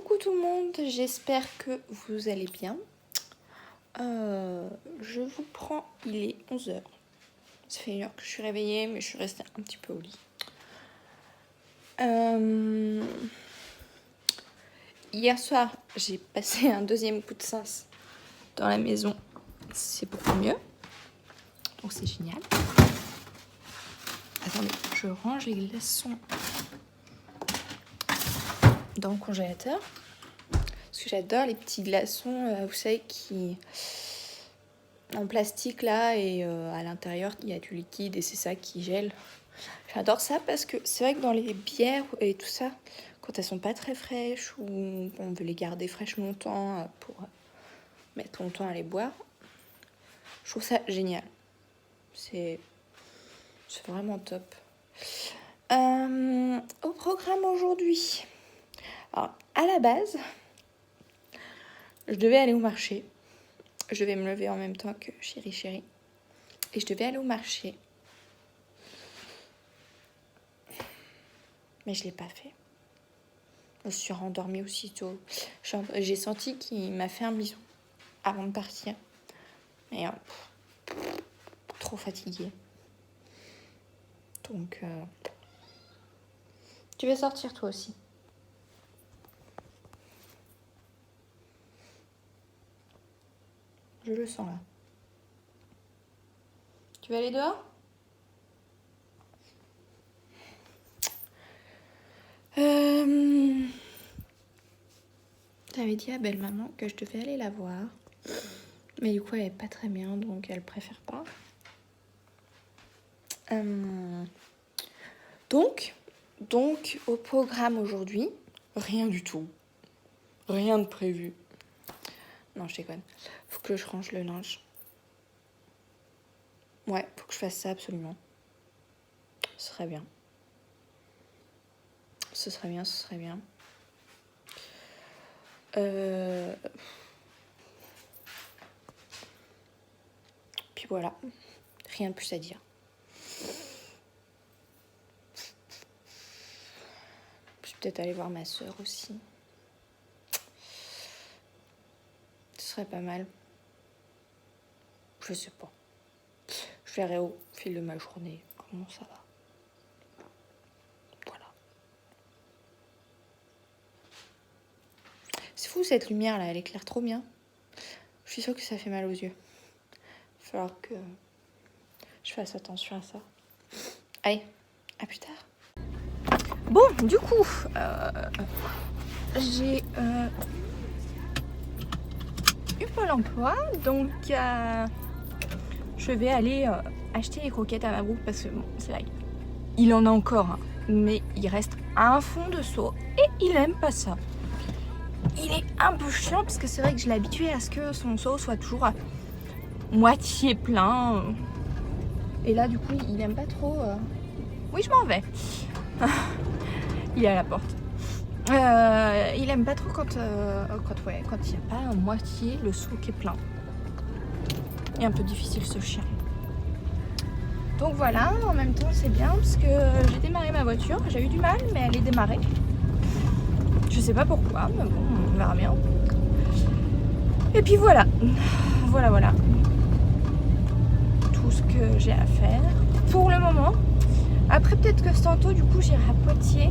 Coucou tout le monde, j'espère que vous allez bien. Je vous prends, il est 11 h. Ça fait 1 heure que je suis réveillée, mais je suis restée un petit peu au lit. Hier soir, j'ai passé un deuxième coup de sens dans la maison. C'est beaucoup mieux. Donc c'est génial. Attendez, je range les glaçons dans le congélateur. Parce que j'adore les petits glaçons, vous savez, qui en plastique là, et à l'intérieur il y a du liquide et c'est ça qui gèle. J'adore ça parce que c'est vrai que dans les bières et tout ça, quand elles sont pas très fraîches ou on veut les garder fraîches longtemps pour mettre longtemps à les boire, je trouve ça génial. C'est vraiment top. Au programme aujourd'hui, alors à la base, je devais aller au marché. Je vais me lever en même temps que chérie. Et je devais aller au marché. Mais je ne l'ai pas fait. Je me suis rendormie aussitôt. J'ai senti qu'il m'a fait un bisou avant de partir. Mais trop fatiguée. Donc, tu vas sortir toi aussi. Je le sens là. Tu vas aller dehors ? J'avais dit à belle-maman que je devais aller la voir. Mais du coup, elle est pas très bien, donc elle préfère pas. Donc, au programme aujourd'hui, rien du tout. Rien de prévu. Non, je déconne. Faut que je range le linge. Ouais, faut que je fasse ça absolument. Ce serait bien. Ce serait bien. Puis voilà. Rien de plus à dire. Je vais peut-être aller voir ma soeur aussi. Ce serait pas mal. Je sais pas. Je verrai au fil de ma journée comment ça va. Voilà. C'est fou cette lumière là, elle éclaire trop bien. Je suis sûre que ça fait mal aux yeux. Il va falloir que je fasse attention à ça. Allez, à plus tard. Bon, du coup, j'ai eu Pôle emploi, donc je vais aller acheter les croquettes à ma boucle parce que bon, c'est vrai, il en a encore, hein, mais il reste un fond de seau et il aime pas ça. Il est un peu chiant parce que c'est vrai que je l'ai habitué à ce que son seau soit toujours à moitié plein. Et là, du coup, il aime pas trop. Oui, je m'en vais. Il est à la porte. Il aime pas trop quand il n'y a pas à moitié le seau qui est plein. Il est un peu difficile ce chien. Donc voilà, en même temps c'est bien parce que j'ai démarré ma voiture. J'ai eu du mal, mais elle est démarrée. Je sais pas pourquoi, mais bon, on verra bien. Et puis voilà. Voilà. Tout ce que j'ai à faire pour le moment. Après peut-être que tantôt du coup j'irai à Poitiers.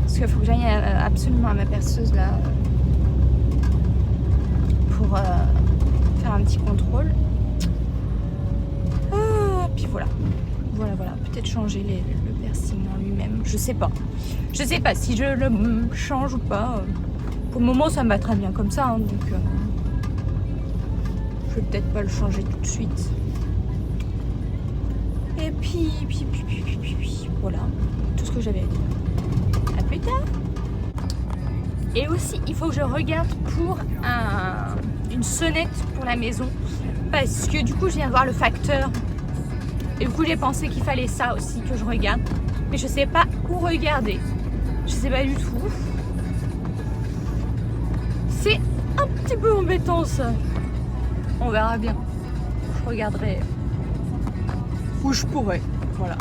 Parce qu'il faut que j'aille absolument à ma perceuse là pour faire un petit contrôle. Puis voilà. Peut-être changer le piercing en lui-même. Je sais pas si je le change ou pas. Pour le moment ça me va très bien comme ça, hein, donc je vais peut-être pas le changer tout de suite. Et puis voilà, tout ce que j'avais à dire. À plus tard. Et aussi, il faut que je regarde pour une sonnette pour la maison. Parce que du coup, je viens de voir le facteur. Et du coup, j'ai pensé qu'il fallait ça aussi que je regarde. Mais je sais pas où regarder. Je sais pas du tout. C'est un petit peu embêtant ça. On verra bien. Je regarderai où je pourrais. Voilà.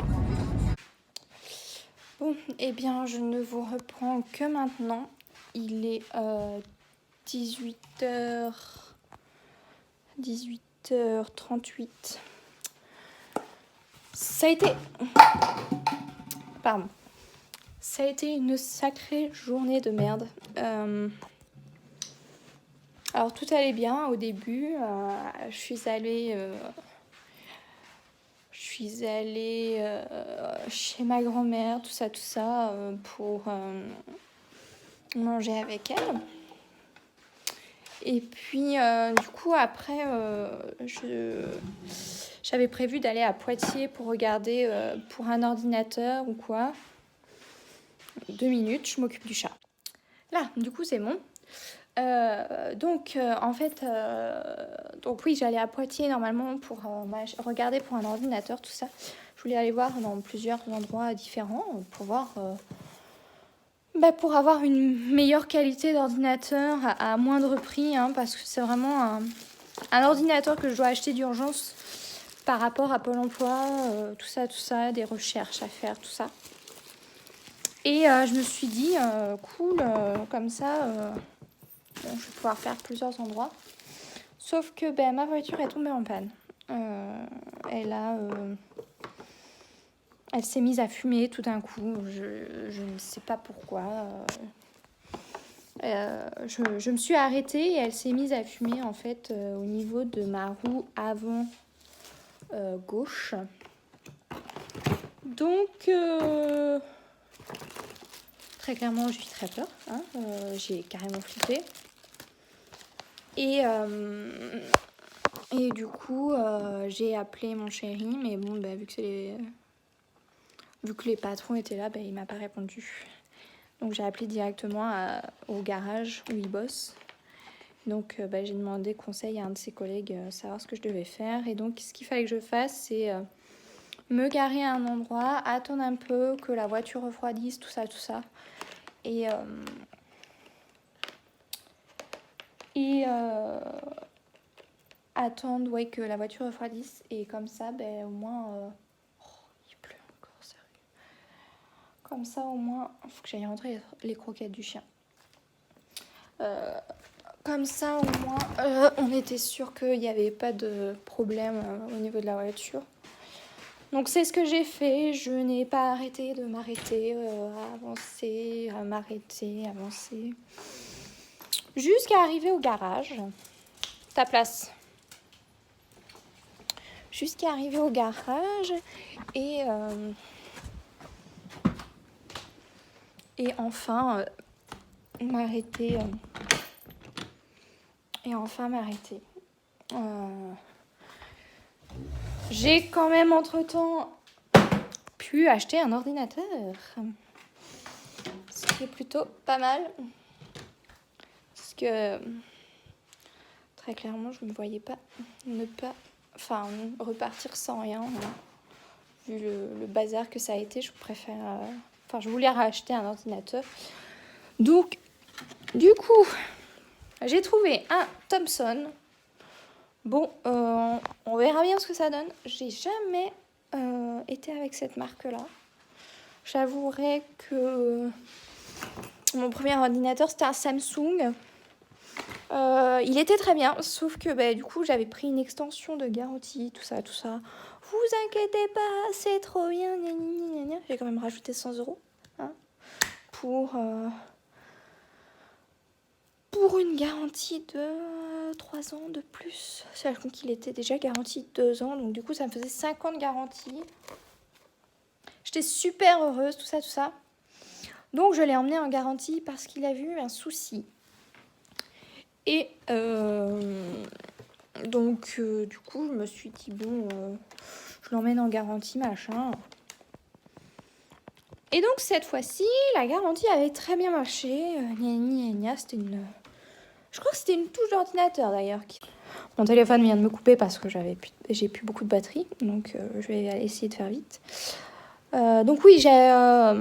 Bon, eh bien, je ne vous reprends que maintenant. il est 18h... 18h38. Ça a été... Pardon. Ça a été une sacrée journée de merde. Alors tout allait bien au début. Je suis allée chez ma grand-mère, tout ça, pour manger avec elle. Et puis, du coup, après, j'avais prévu d'aller à Poitiers pour regarder pour un ordinateur ou quoi. 2 minutes, je m'occupe du chat. Là, du coup, c'est bon. Donc oui, j'allais à Poitiers normalement pour regarder pour un ordinateur, tout ça. Je voulais aller voir dans plusieurs endroits différents pour voir... pour avoir une meilleure qualité d'ordinateur à moindre prix, hein, parce que c'est vraiment un ordinateur que je dois acheter d'urgence par rapport à Pôle emploi, tout ça, des recherches à faire, tout ça. Et je me suis dit, cool, comme ça, je vais pouvoir faire plusieurs endroits. Sauf que ma voiture est tombée en panne. Elle s'est mise à fumer tout d'un coup. Je ne sais pas pourquoi. Je me suis arrêtée et elle s'est mise à fumer en fait au niveau de ma roue avant gauche. Donc, très clairement, j'ai eu très peur. Hein, j'ai carrément flippé. Et du coup, j'ai appelé mon chéri, mais bon, vu que les patrons étaient là, il m'a pas répondu. Donc j'ai appelé directement au garage où il bosse. Donc j'ai demandé conseil à un de ses collègues, savoir ce que je devais faire. Et donc ce qu'il fallait que je fasse, c'est me garer à un endroit, attendre un peu que la voiture refroidisse, tout ça. Et attendre que la voiture refroidisse. Et comme ça, au moins... il pleut encore, sérieux. Comme ça, au moins... Il faut que j'aille rentrer les croquettes du chien. Comme ça, au moins, on était sûr qu'il n'y avait pas de problème au niveau de la voiture. Donc, c'est ce que j'ai fait. Je n'ai pas arrêté de m'arrêter, avancer. Jusqu'à arriver au garage. Ta place. Jusqu'à arriver au garage. Et enfin, m'arrêter... J'ai quand même entre-temps pu acheter un ordinateur. Ce qui est plutôt pas mal. Parce que très clairement, je ne me voyais pas repartir sans rien. Vu le bazar que ça a été, je voulais racheter un ordinateur. Donc, du coup... J'ai trouvé un Thomson. Bon, on verra bien ce que ça donne. J'ai jamais été avec cette marque-là. J'avouerai que mon premier ordinateur, c'était un Samsung. Il était très bien, sauf que du coup, j'avais pris une extension de garantie, tout ça. Vous inquiétez pas, c'est trop bien. Gna, gna, gna. J'ai quand même rajouté 100 € pour une garantie de 3 ans de plus. Sachant qu'il était déjà garanti 2 ans. Donc du coup, ça me faisait 5 ans de garantie. J'étais super heureuse, tout ça. Donc je l'ai emmené en garantie parce qu'il a vu un souci. Et donc du coup, je me suis dit, je l'emmène en garantie, machin. Et donc cette fois-ci, la garantie avait très bien marché. C'était je crois que c'était une touche d'ordinateur d'ailleurs. Mon téléphone vient de me couper parce que j'ai plus beaucoup de batterie. Donc je vais essayer de faire vite. Donc oui, je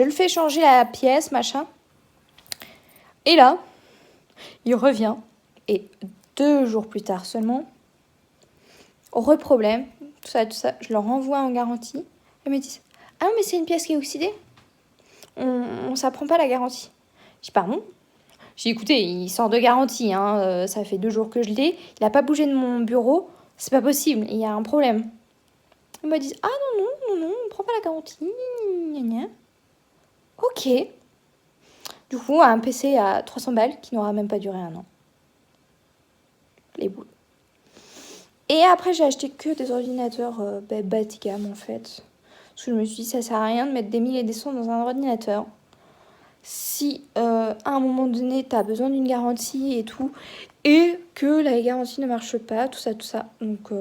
le fais changer la pièce, machin. Et là, il revient. Et 2 jours plus tard seulement, problème, tout ça, je le renvoie en garantie. Ils me disent, ah non, mais c'est une pièce qui est oxydée. on s'apprend pas la garantie. Je dis pardon. J'ai dit écoutez, il sort de garantie, hein, ça fait 2 jours que je l'ai, il a pas bougé de mon bureau, c'est pas possible, il y a un problème. Ils me disent ah non, on prend pas la garantie, gna gna. Ok. Du coup, un PC à 300 balles qui n'aura même pas duré 1 an. Les boules. Et après, j'ai acheté que des ordinateurs bas de gamme en fait. Parce que je me suis dit, ça sert à rien de mettre des 1000 et des cents dans un ordinateur. Si à un moment donné, tu as besoin d'une garantie et tout, et que la garantie ne marche pas, tout ça. Donc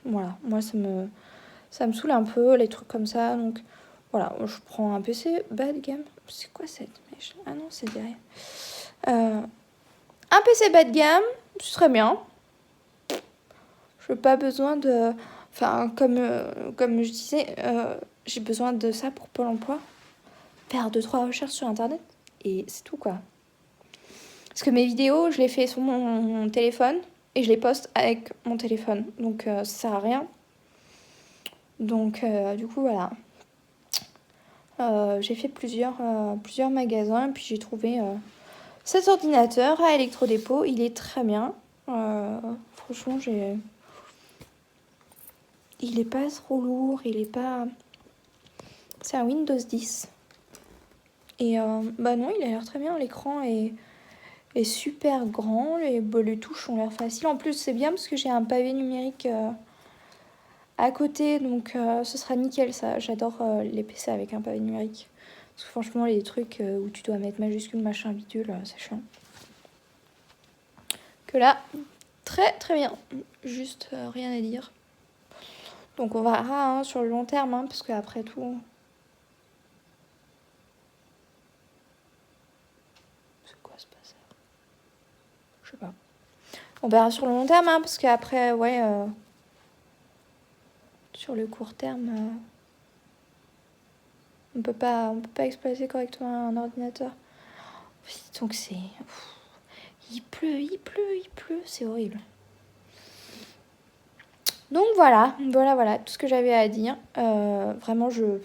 voilà, moi ça me saoule un peu, les trucs comme ça. Donc voilà, je prends un PC bas de gamme. C'est quoi cette mèche? Ah non, c'est derrière. Un PC bas de gamme, ce serait bien. Je n'ai pas besoin de... Enfin, comme je disais, j'ai besoin de ça pour Pôle emploi. Faire 2-3 recherches sur Internet. Et c'est tout, quoi. Parce que mes vidéos, je les fais sur mon téléphone. Et je les poste avec mon téléphone. Donc, ça sert à rien. Donc, du coup, voilà. J'ai fait plusieurs magasins. Et puis, j'ai trouvé cet ordinateur à Electrodépôt. Il est très bien. Franchement, il est pas trop lourd. Il est pas... C'est un Windows 10. Et bah non, il a l'air très bien. L'écran est super grand. Les touches ont l'air faciles. En plus, c'est bien parce que j'ai un pavé numérique à côté. Donc, ce sera nickel, ça. J'adore les PC avec un pavé numérique. Parce que franchement, les trucs où tu dois mettre majuscule, machin, bidule, c'est chiant. Que là, très très bien. Juste rien à dire. Donc, on verra hein, sur le long terme. Hein, parce qu'après tout... Je sais pas. On verra sur le long terme, hein, parce qu'après, ouais, sur le court terme, on peut pas exploiter correctement un ordinateur. Donc c'est... Il pleut, c'est horrible. Donc voilà, tout ce que j'avais à dire. Vraiment, je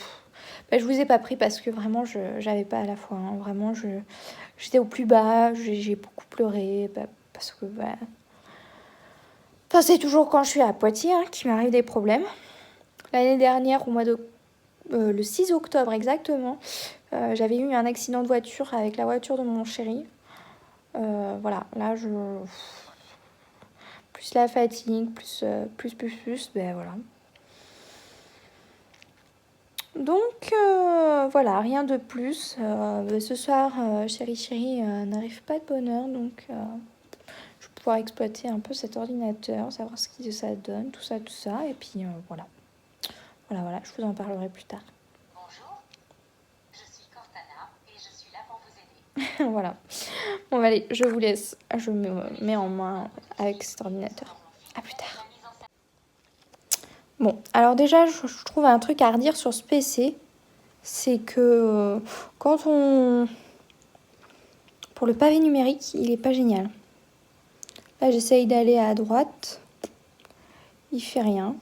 vous ai pas pris parce que vraiment, j'avais pas à la fois. Hein. Vraiment, j'étais au plus bas, j'ai beaucoup pleuré, parce que... Enfin, c'est toujours quand je suis à Poitiers hein, qu'il m'arrive des problèmes. L'année dernière, au mois de... le 6 octobre exactement, j'avais eu un accident de voiture avec la voiture de mon chéri. Voilà, là, plus la fatigue, plus, ben voilà. Donc, voilà, rien de plus. Ce soir, chéri n'arrive pas de bonne heure, donc je vais pouvoir exploiter un peu cet ordinateur, savoir ce que ça donne, tout ça, et puis voilà. Voilà, je vous en parlerai plus tard. Bonjour, je suis Cortana et je suis là pour vous aider. Voilà. Bon, allez, je vous laisse. Je me mets en main avec cet ordinateur. À plus tard. Bon, alors déjà, je trouve un truc à redire sur ce PC. C'est que quand on... Pour le pavé numérique, il est pas génial. Là, j'essaye d'aller à droite. Il fait rien.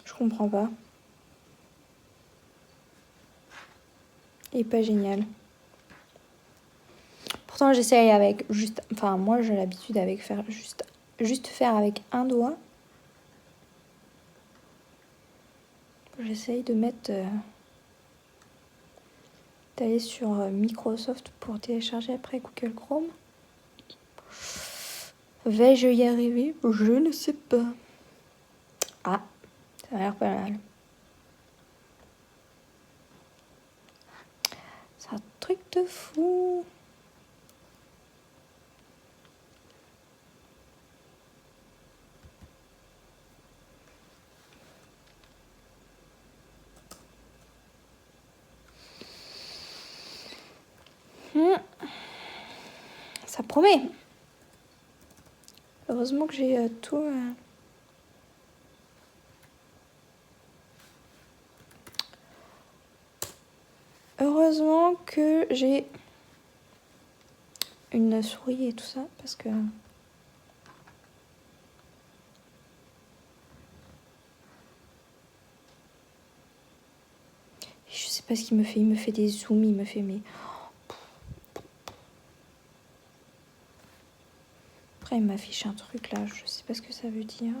Je comprends pas. Il est pas génial. Pourtant, j'essaye avec juste... Enfin, moi, j'ai l'habitude avec faire juste faire avec un doigt. J'essaye de mettre... d'aller sur Microsoft pour télécharger après Google Chrome. Vais-je y arriver? Je ne sais pas. Ah, ça a l'air pas mal. C'est un truc de fou. Ça promet. Heureusement que j'ai tout... Heureusement que j'ai une souris et tout ça, parce que... pas ce qu'il me fait. Il me fait des zooms, il me fait mais... Après, il m'affiche un truc là, je sais pas ce que ça veut dire.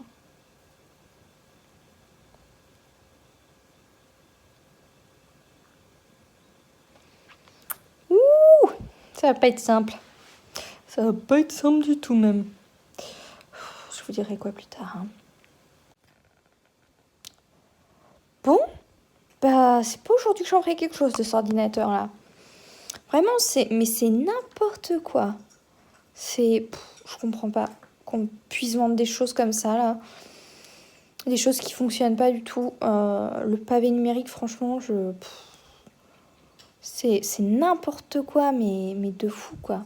Ouh, ça va pas être simple. Ça va pas être simple du tout même. Je vous dirai quoi plus tard. Hein. Bon, bah c'est pas aujourd'hui que j'en ferai quelque chose de cet ordinateur là. Vraiment, c'est n'importe quoi. Je comprends pas qu'on puisse vendre des choses comme ça là. Des choses qui fonctionnent pas du tout. Le pavé numérique, franchement, c'est n'importe quoi, mais de fou quoi.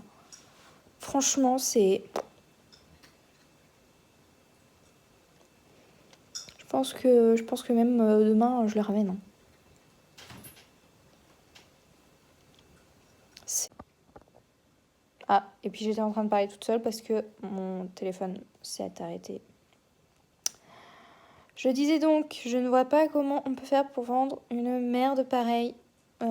Franchement, je pense que même demain, je le ramène. Hein. Ah, et puis j'étais en train de parler toute seule parce que mon téléphone s'est arrêté. Je disais donc, je ne vois pas comment on peut faire pour vendre une merde pareille. Très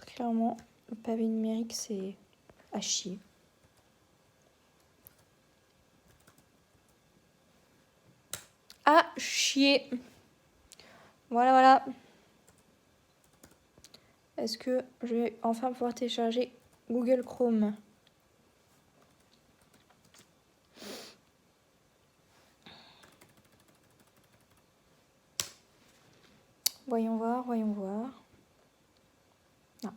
clairement, le pavé numérique, c'est à chier. À chier. Voilà. Est-ce que je vais enfin pouvoir télécharger Google Chrome ? Voyons voir. Non,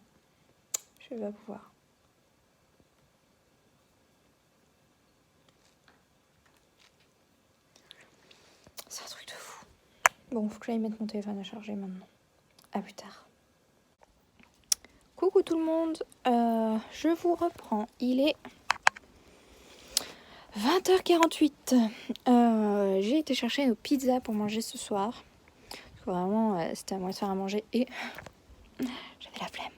je vais pas pouvoir. C'est un truc de fou. Bon, faut que j'aille mettre mon téléphone à charger maintenant. À plus tard. Coucou tout le monde, je vous reprends. Il est 20h48. J'ai été chercher nos pizzas pour manger ce soir. Parce que vraiment, c'était à moi de faire à manger et j'avais la flemme.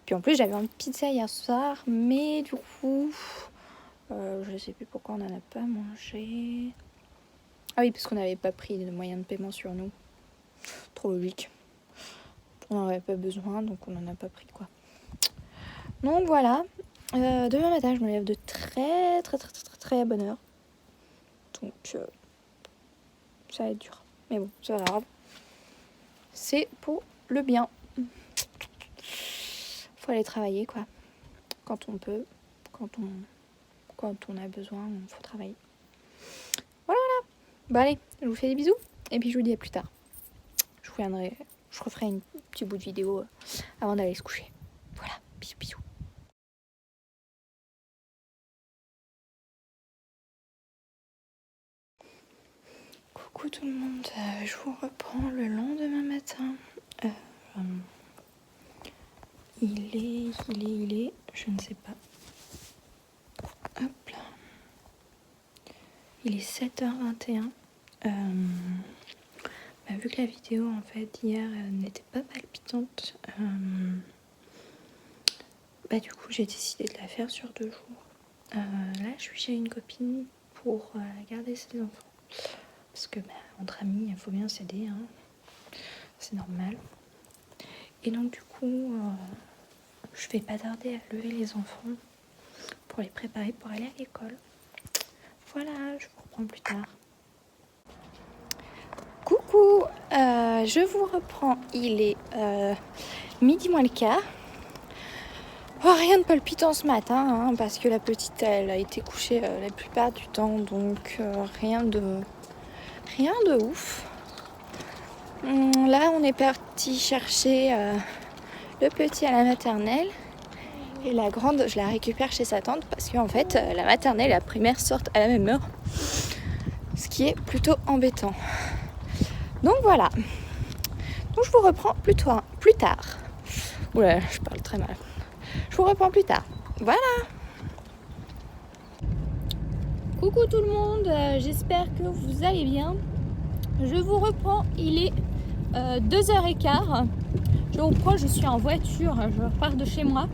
Puis en plus, j'avais envie de pizza hier soir, mais du coup, je sais plus pourquoi on n'en a pas mangé. Ah oui, parce qu'on n'avait pas pris de moyens de paiement sur nous. Trop logique. On n'en avait pas besoin, donc on n'en a pas pris quoi. Donc voilà. Demain matin, je me lève de très bonne heure. Donc ça va être dur. Mais bon, c'est pas grave. C'est pour le bien. Faut aller travailler quoi. Quand on peut, quand on a besoin, il faut travailler. Voilà. Bon allez, je vous fais des bisous. Et puis je vous dis à plus tard. Je referai un petit bout de vidéo avant d'aller se coucher. Voilà, bisous. Coucou tout le monde, je vous reprends le lendemain matin. Il est, je ne sais pas. Hop là. Il est 7h21. Vu que la vidéo en fait hier n'était pas palpitante, du coup j'ai décidé de la faire sur 2 jours. Là je suis chez une copine pour garder ses enfants. Parce que entre amis il faut bien s'aider, hein. C'est normal. Et donc du coup je vais pas tarder à lever les enfants pour les préparer pour aller à l'école. Voilà, je vous reprends plus tard. Coucou, je vous reprends, il est midi moins le quart. Rien de palpitant ce matin, hein, parce que la petite elle a été couchée la plupart du temps, donc rien de ouf. Là on est parti chercher le petit à la maternelle et la grande je la récupère chez sa tante parce qu'en fait la maternelle et la primaire sortent à la même heure, ce qui est plutôt embêtant. Donc voilà. Donc je vous reprends plus tard. Oula, je parle très mal. Je vous reprends plus tard. Voilà. Coucou tout le monde, j'espère que vous allez bien. Je vous reprends, il est 2h15. Je vous reprends, je suis en voiture, je repars de chez moi.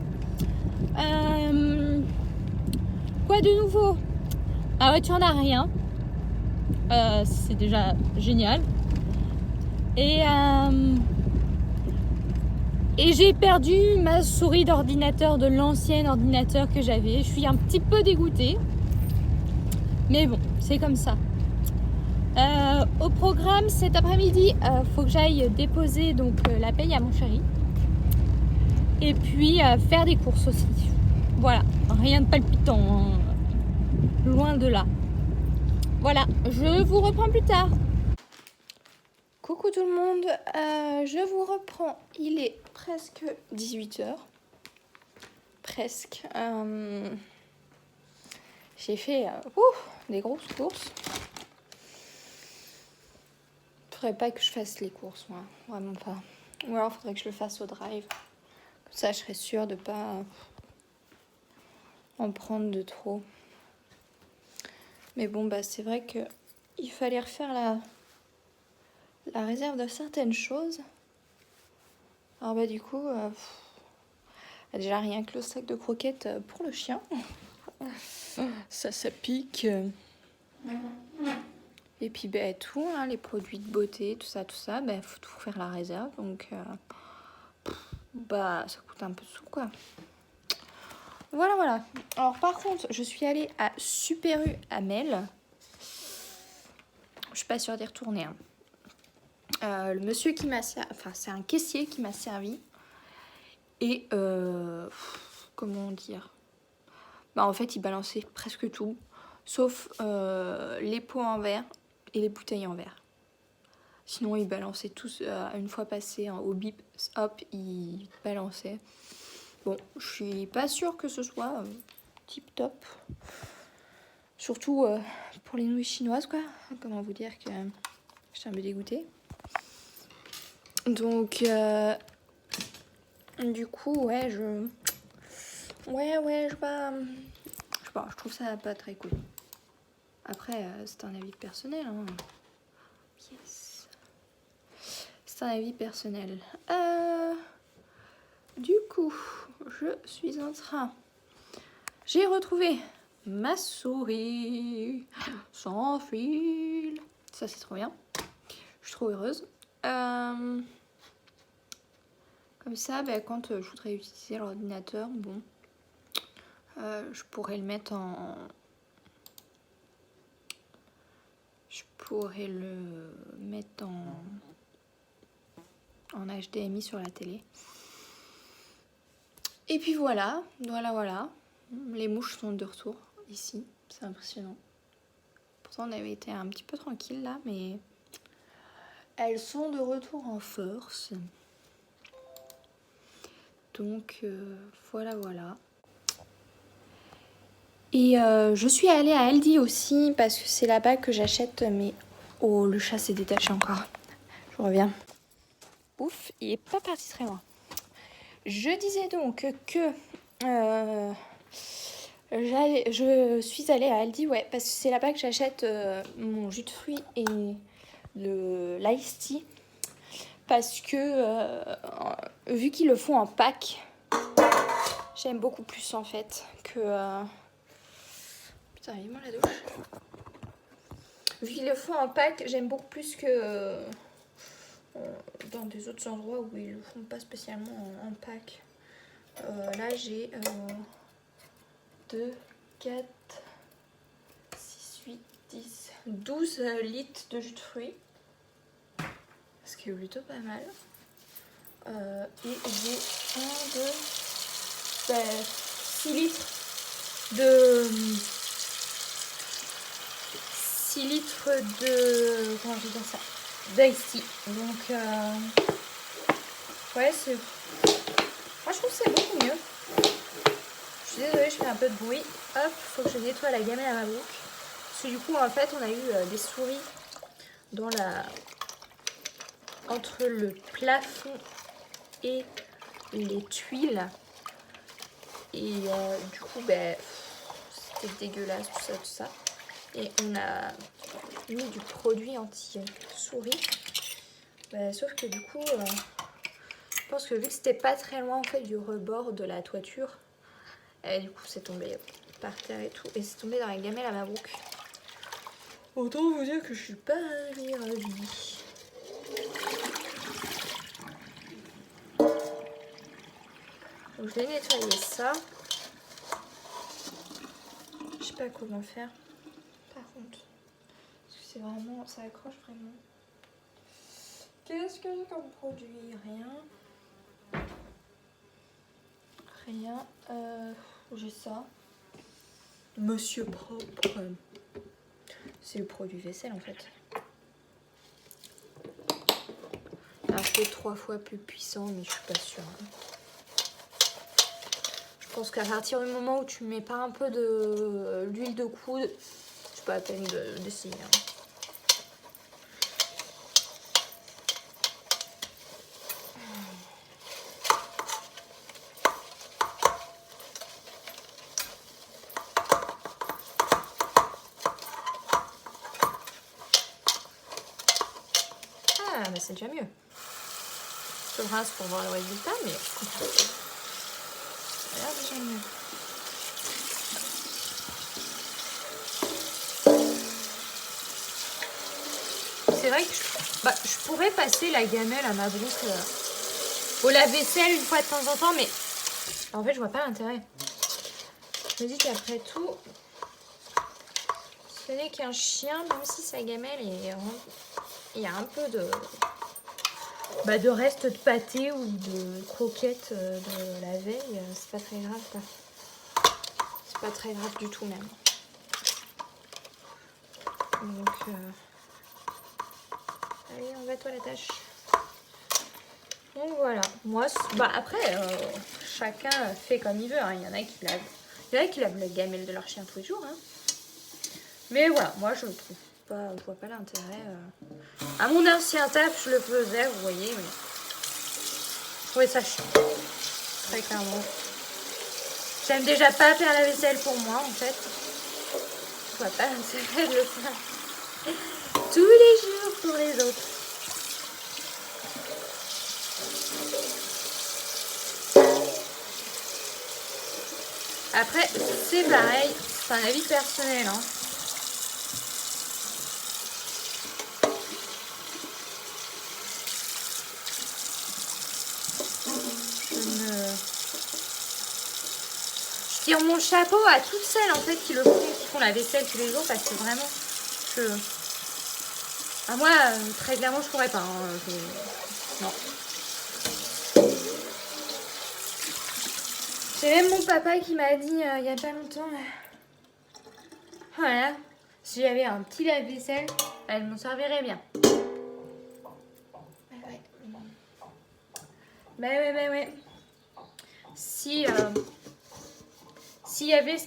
Quoi de nouveau ? La voiture n'a rien. C'est déjà génial. Et j'ai perdu ma souris d'ordinateur de l'ancien ordinateur que j'avais. Je suis un petit peu dégoûtée. Mais bon, c'est comme ça. Au programme cet après-midi, faut que j'aille déposer donc la paye à mon chéri. Et puis faire des courses aussi. Voilà, rien de palpitant, hein. Loin de là. Voilà, je vous reprends plus tard. Coucou tout le monde, je vous reprends, il est presque 18h. Presque. J'ai fait des grosses courses. Faudrait pas que je fasse les courses, moi, vraiment pas. Ou alors faudrait que je le fasse au drive. Comme ça, je serais sûre de pas en prendre de trop. Mais bon, bah c'est vrai que il fallait refaire la réserve de certaines choses. Alors bah du coup, déjà rien que le sac de croquettes pour le chien. Ça pique. Et puis bah, tout, hein, les produits de beauté, tout ça, bah, faut tout faire la réserve. Donc bah ça coûte un peu de sous quoi. Voilà. Alors par contre, je suis allée à Super U à Mel. Je suis pas sûre d'y retourner. Hein. Le monsieur qui m'a servi, enfin c'est un caissier qui m'a servi. Et comment dire, bah en fait il balançait presque tout, sauf les pots en verre et les bouteilles en verre. Sinon il balançait tous, une fois passé hein, au bip, hop, il balançait. Bon, je suis pas sûre que ce soit tip top. Surtout pour les nouilles chinoises quoi. Comment vous dire que je suis un peu dégoûtée. Donc du coup ouais je trouve ça pas très cool. Après c'est un avis personnel hein. Yes. C'est un avis personnel. Du coup je suis en train. J'ai retrouvé ma souris sans fil. Ça c'est trop bien. Je suis trop heureuse. Comme ça, bah, quand je voudrais utiliser l'ordinateur, bon, je pourrais le mettre en... Je pourrais le mettre en HDMI sur la télé. Et puis voilà. Les mouches sont de retour ici, c'est impressionnant. Pourtant on avait été un petit peu tranquille là, mais elles sont de retour en force. Donc voilà. Et je suis allée à Aldi aussi parce que c'est là-bas que j'achète mes... Oh, le chat s'est détaché encore. Je reviens. Ouf, il est pas parti très loin. Je disais donc que je suis allée à Aldi, ouais, parce que c'est là-bas que j'achète mon jus de fruits et l'ice tea. Parce que vu qu'ils le font en pack, j'aime beaucoup plus en fait que... Putain, vivement la douche. Vu qu'ils le font en pack, j'aime beaucoup plus que dans des autres endroits où ils le font pas spécialement en pack. Là j'ai 2, 4, 6, 8, 10, 12 litres de jus de fruits. Ce qui est plutôt pas mal. Et j'ai 6 litres de... 6 litres de... Comment je vais dire ça, d'ice tea. Donc ouais, c'est... Moi je trouve que c'est beaucoup mieux. Je suis désolée, je fais un peu de bruit. Hop, faut que je nettoie la gamelle à ma boucle. Parce que du coup en fait on a eu des souris dans la... entre le plafond et les tuiles. Et du coup ben c'était dégueulasse tout ça. Et on a mis du produit anti-souris. Sauf que du coup, je pense que vu que c'était pas très loin en fait du rebord de la toiture, du coup c'est tombé par terre et tout. Et c'est tombé dans la gamelle à ma boucle. Autant vous dire que je suis pas ravie. Donc je vais nettoyer ça. Je sais pas comment faire. Par contre, parce que c'est vraiment, ça accroche vraiment. Qu'est-ce que j'ai comme produit? Rien. Rien. J'ai ça. Monsieur Propre. C'est le produit vaisselle en fait. Alors c'est 3 fois plus puissant, mais je suis pas sûre. Je pense qu'à partir du moment où tu mets pas un peu de l'huile de coude, c'est pas la peine d'essayer. Ah, bah c'est déjà mieux. Je le rince pour voir le résultat, mais ça a l'air déjà mieux. C'est vrai que je pourrais passer la gamelle à ma brousse au lave-vaisselle une fois de temps en temps, mais en fait, je vois pas l'intérêt. Je me dis qu'après tout, ce n'est qu'un chien, même si sa gamelle est... Il y a un peu de reste de pâté ou de croquettes de la veille, c'est pas très grave quoi. C'est pas très grave du tout même. Donc allez, on va à toi la tâche. Donc voilà, moi après chacun fait comme il veut, hein. Il y en a qui lavent la gamelle de leur chien tous les jours, hein. Mais voilà, moi je vois pas l'intérêt. À mon ancien taf, je le faisais, vous voyez, mais je trouvais ça chiant. Très clairement. J'aime déjà pas faire la vaisselle pour moi, en fait. Je vois pas l'intérêt de le faire tous les jours pour les autres. Après, c'est pareil, c'est un avis personnel, hein. Je tire mon chapeau à toutes celles en fait qui font la vaisselle tous les jours, parce que vraiment, moi, très clairement, je pourrais pas. Hein, non. J'ai même mon papa qui m'a dit il y a pas longtemps, voilà, si j'avais un petit lave-vaisselle, elle m'en servirait bien. Ouais. Si s'il y avait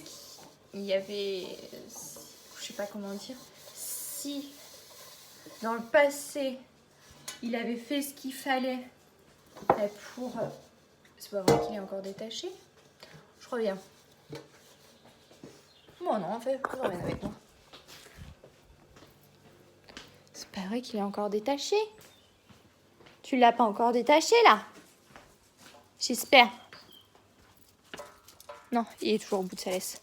je sais pas comment dire, si dans le passé il avait fait ce qu'il fallait pour... C'est pas vrai qu'il est encore détaché. Je reviens. Bon non, en fait, je reviens avec moi. C'est pas vrai qu'il est encore détaché. Tu l'as pas encore détaché là? J'espère. Non, il est toujours au bout de sa laisse.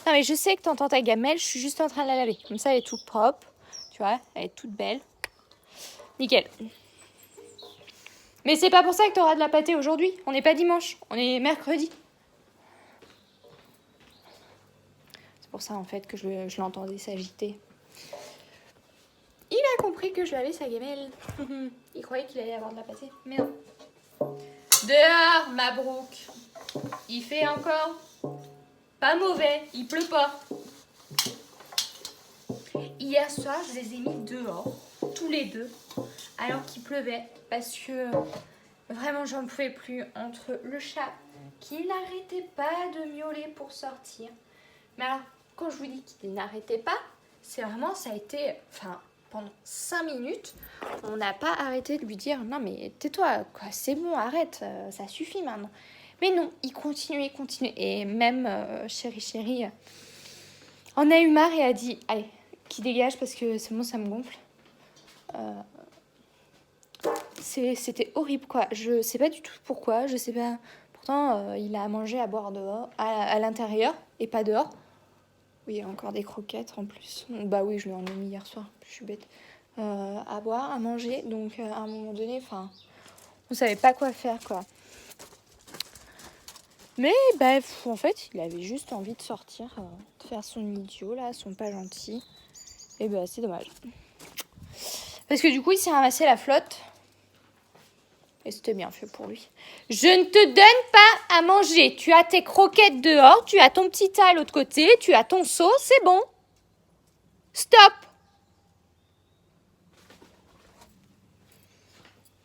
Non mais je sais que t'entends ta gamelle, je suis juste en train de la laver. Comme ça elle est toute propre, tu vois, elle est toute belle. Nickel. Mais c'est pas pour ça que t'auras de la pâtée aujourd'hui. On n'est pas dimanche, on est mercredi. C'est pour ça en fait que je l'entendais s'agiter. Il a compris que je lavais sa gamelle. Il croyait qu'il allait avoir de la pâtée. Mais non. Dehors, Mabrouk. Il fait encore pas mauvais, il pleut pas. Hier soir, je les ai mis dehors, tous les deux, alors qu'il pleuvait, parce que vraiment j'en pouvais plus, entre le chat qui n'arrêtait pas de miauler pour sortir. Mais alors, quand je vous dis qu'il n'arrêtait pas, c'est vraiment, ça a été, pendant 5 minutes, on n'a pas arrêté de lui dire « Non mais tais-toi, quoi, c'est bon, arrête, ça suffit maintenant ». Mais non, il continuait. Et même chérie en a eu marre et a dit « Allez, qui dégage parce que c'est bon, ça me gonfle ». C'était horrible quoi. Je sais pas du tout pourquoi, je sais pas. Pourtant, il a à manger, à boire dehors, à l'intérieur et pas dehors. Oui, il y a encore des croquettes en plus. Bah oui, je lui en ai mis hier soir, je suis bête. À boire, à manger, donc à un moment donné, on savait pas quoi faire quoi. Mais en fait, il avait juste envie de sortir, de faire son idiot là, son pas gentil. Et c'est dommage. Parce que du coup, il s'est ramassé la flotte. Et c'était bien fait pour lui. Je ne te donne pas à manger. Tu as tes croquettes dehors, tu as ton petit tas à l'autre côté, tu as ton seau, c'est bon. Stop.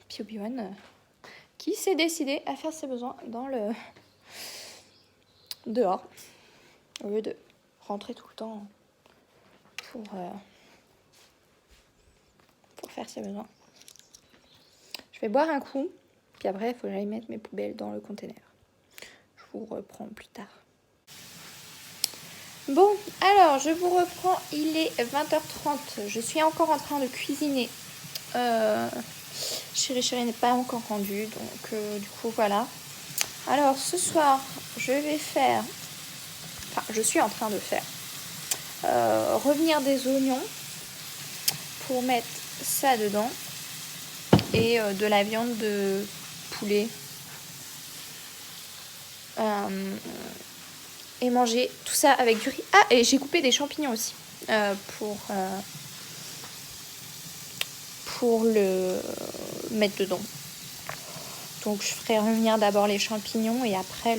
Puis Obi-Wan, qui s'est décidé à faire ses besoins dans le dehors, au lieu de rentrer tout le temps pour faire ses besoins. Je vais boire un coup, puis après, il faut que j'aille mettre mes poubelles dans le container. Je vous reprends plus tard. Bon, alors, je vous reprends. Il est 20h30. Je suis encore en train de cuisiner. Chéri n'est pas encore rendu, donc du coup, voilà. Alors, ce soir, je suis en train de faire revenir des oignons pour mettre ça dedans. Et de la viande de poulet et manger tout ça avec du riz. Ah, et j'ai coupé des champignons aussi pour le mettre dedans. Donc je ferai revenir d'abord les champignons et après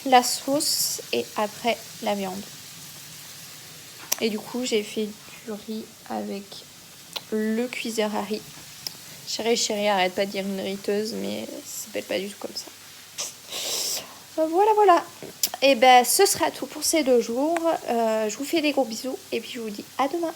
la sauce et après la viande. Et du coup j'ai fait du riz avec le cuiseur à riz. Chéri, arrête pas de dire une riteuse, mais ça s'appelle pas du tout comme ça. Voilà. Et ce sera tout pour ces 2 jours. Je vous fais des gros bisous et puis je vous dis à demain.